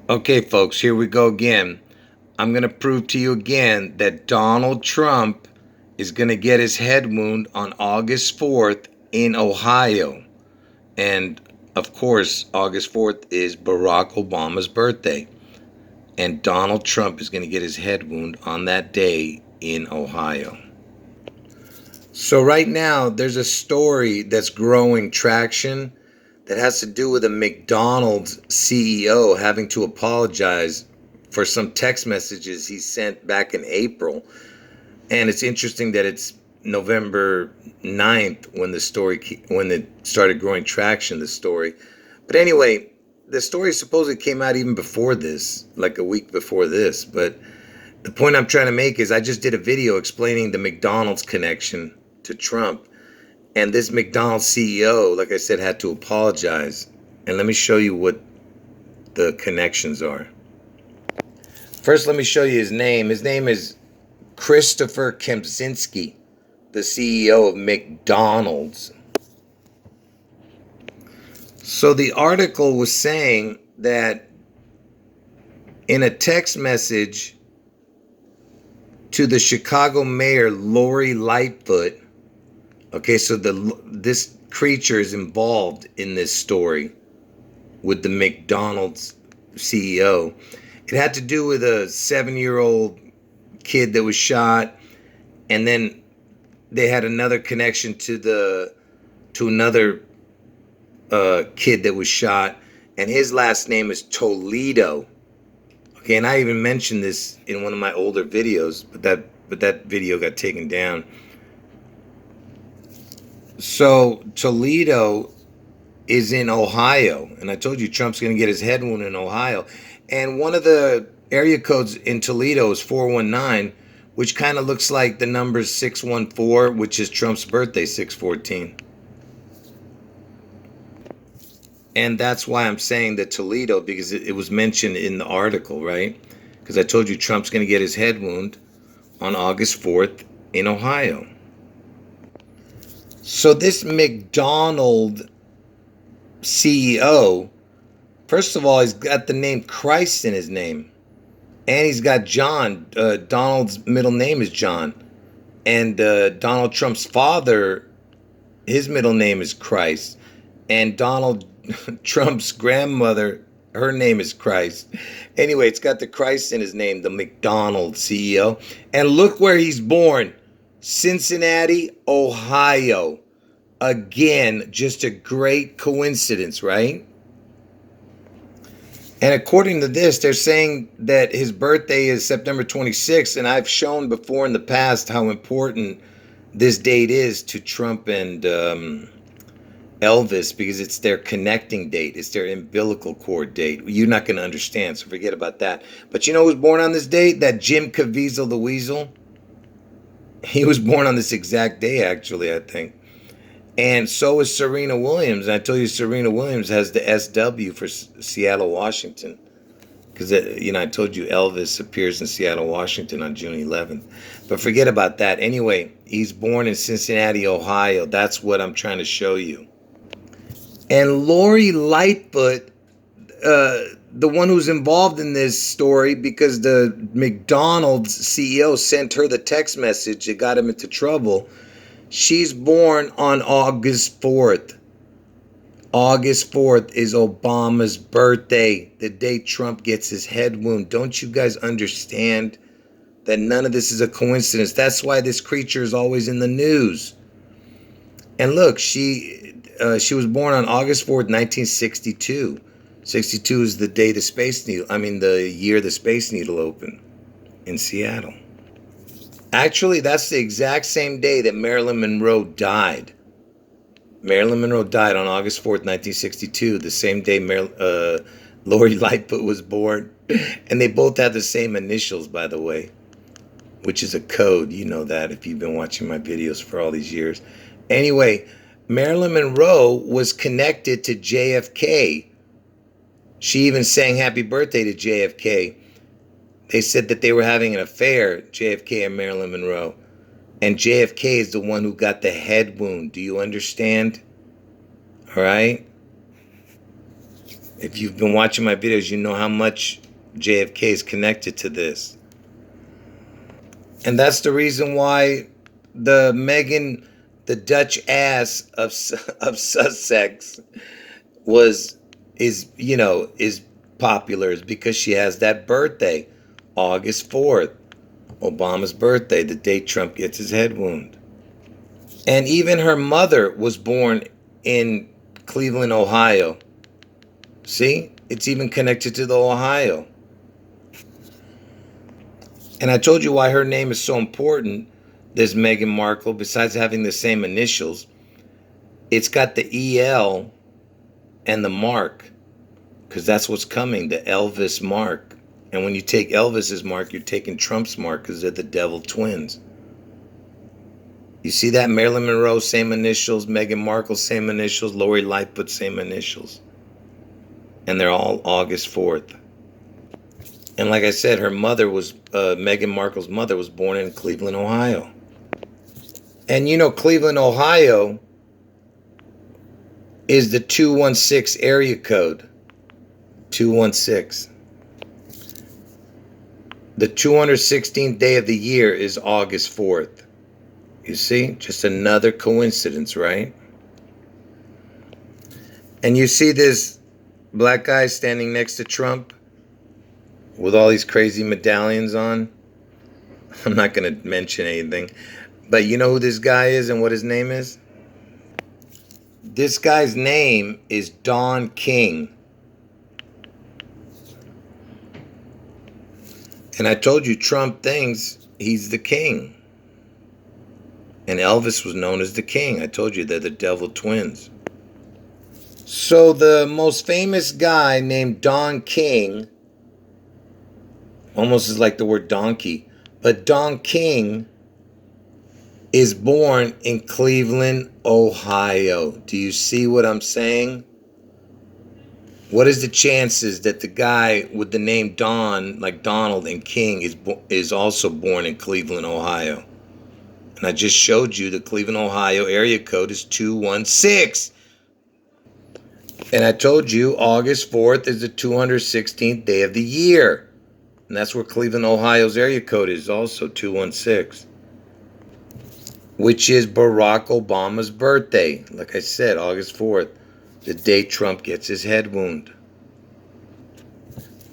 Okay, folks, here we go again. I'm going to prove to you again that Donald Trump is going to get his head wound on August 4th in Ohio. And of course, August 4th is Barack Obama's birthday. And Donald Trump is going to get his head wound on that day in Ohio. So, right now, there's a story that's growing traction that has to do with a McDonald's CEO having to apologize for some text messages he sent back in April. And it's interesting that it's November 9th when it started growing traction, the story. But anyway, the story supposedly came out even before this, like a week before this. But the point I'm trying to make is I just did a video explaining the McDonald's connection to Trump. And this McDonald's CEO, like I said, had to apologize. And let me show you what the connections are. First, let me show you his name. His name is Christopher Kempczynski, the CEO of McDonald's. So the article was saying that in a text message to the Chicago mayor, Lori Lightfoot, okay, so this creature is involved in this story with the McDonald's CEO. It had to do with a 7-year-old kid that was shot, and then they had another connection to another kid that was shot, and his last name is Toledo. Okay, and I even mentioned this in one of my older videos, but that video got taken down. So Toledo is in Ohio, and I told you Trump's going to get his head wound in Ohio. And one of the area codes in Toledo is 419, which kind of looks like the number 614, which is Trump's birthday, 614. And that's why I'm saying that Toledo, because it was mentioned in the article, right? Because I told you Trump's going to get his head wound on August 4th in Ohio. So this McDonald CEO, first of all, he's got the name Christ in his name. And he's got John. Donald's middle name is John. And Donald Trump's father, his middle name is Christ. And Donald Trump's grandmother, her name is Christ. Anyway, it's got the Christ in his name, the McDonald CEO. And look where he's born. Cincinnati, Ohio. Again, just a great coincidence, right? And according to this, they're saying that his birthday is September 26th. And I've shown before in the past how important this date is to Trump and Elvis, because it's their connecting date. It's their umbilical cord date. You're not going to understand, so forget about that. But you know who was born on this date? That Jim Caviezel the Weasel. He was born on this exact day, actually, I think. And so is Serena Williams. And I told you Serena Williams has the SW for Seattle, Washington. Because, I told you Elvis appears in Seattle, Washington on June 11th. But forget about that. Anyway, he's born in Cincinnati, Ohio. That's what I'm trying to show you. And Lori Lightfoot, the one who's involved in this story, because the McDonald's CEO sent her the text message that got him into trouble. She's born on August 4th. August 4th is Obama's birthday, the day Trump gets his head wound. Don't you guys understand that none of this is a coincidence? That's why this creature is always in the news. And look, she was born on August 4th, 1962. 62 is the day the year the Space Needle opened in Seattle. Actually, that's the exact same day that Marilyn Monroe died. Marilyn Monroe died on August 4th, 1962, the same day Lori Lightfoot was born. And they both have the same initials, by the way, which is a code. You know that if you've been watching my videos for all these years. Anyway, Marilyn Monroe was connected to JFK. She even sang happy birthday to JFK. They said that they were having an affair, JFK and Marilyn Monroe. And JFK is the one who got the head wound. Do you understand? All right? If you've been watching my videos, you know how much JFK is connected to this. And that's the reason why the Meghan, the Dutch ass of Sussex, is popular, is because she has that birthday, August 4th, Obama's birthday, the day Trump gets his head wound. And even her mother was born in Cleveland, Ohio. See, it's even connected to the Ohio. And I told you why her name is so important. This Meghan Markle, besides having the same initials, it's got the EL and the mark, because that's what's coming, the Elvis mark. And when you take Elvis's mark, you're taking Trump's mark, because they're the devil twins. You see that? Marilyn Monroe, same initials. Meghan Markle, same initials. Lori Lightfoot, same initials. And they're all August 4th. And like I said, her mother was, Meghan Markle's mother was born in Cleveland, Ohio. And you know, Cleveland, Ohio is the 216 area code. 216. The 216th day of the year is August 4th. You see? Just another coincidence, right? And you see this black guy standing next to Trump with all these crazy medallions on. I'm not going to mention anything. But you know who this guy is and what his name is? This guy's name is Don King. And I told you, Trump thinks he's the king. And Elvis was known as the king. I told you they're the devil twins. So the most famous guy named Don King, almost is like the word donkey, but Don King is born in Cleveland, Ohio. Do you see what I'm saying? What is the chances that the guy with the name Don, like Donald and King, is also born in Cleveland, Ohio? And I just showed you the Cleveland, Ohio area code is 216. And I told you August 4th is the 216th day of the year. And that's where Cleveland, Ohio's area code is also 216. Which is Barack Obama's birthday. Like I said, August 4th. The day Trump gets his head wound.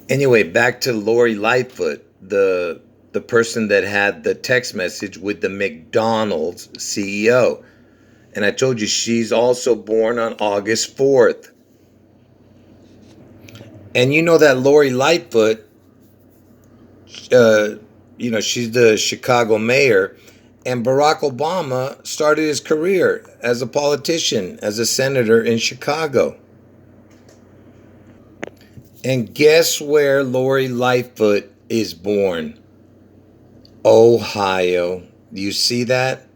Anyway, back to Lori Lightfoot, the person that had the text message with the McDonald's CEO. And I told you she's also born on August 4th. And you know that Lori Lightfoot, she's the Chicago mayor. And Barack Obama started his career as a politician, as a senator in Chicago. And guess where Lori Lightfoot is born? Ohio. Do you see that?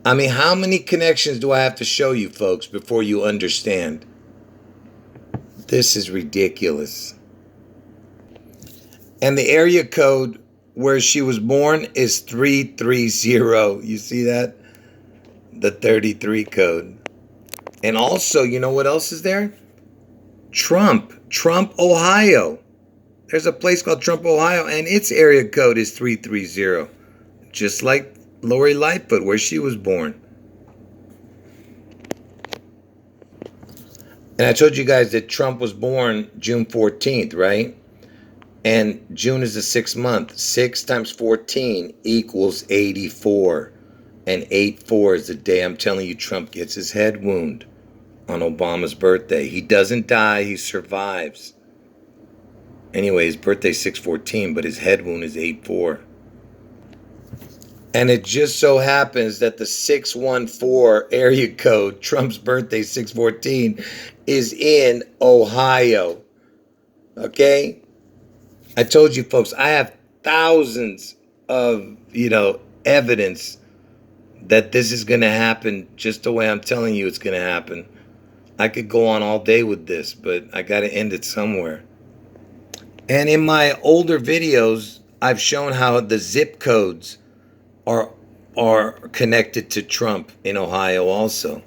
I mean, how many connections do I have to show you folks before you understand? This is ridiculous. And the area code where she was born is 330. You see that? The 33 code. And also, you know what else is there? Trump, Ohio. There's a place called Trump, Ohio, and its area code is 330. Just like Lori Lightfoot, where she was born. And I told you guys that Trump was born June 14th, right? And June is the 6th month. 6 times 14 equals 84. And 84 is the day I'm telling you Trump gets his head wound on Obama's birthday. He doesn't die, he survives. Anyway, his birthday's 6/14, but his head wound is 84. And it just so happens that the 614 area code, Trump's birthday 6/14, is in Ohio. Okay? I told you folks, I have thousands of, evidence that this is going to happen just the way I'm telling you it's going to happen. I could go on all day with this, but I got to end it somewhere. And in my older videos, I've shown how the zip codes are connected to Trump in Ohio also.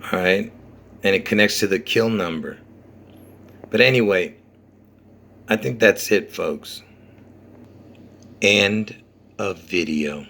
All right? And it connects to the kill number. But anyway, I think that's it, folks. End of video.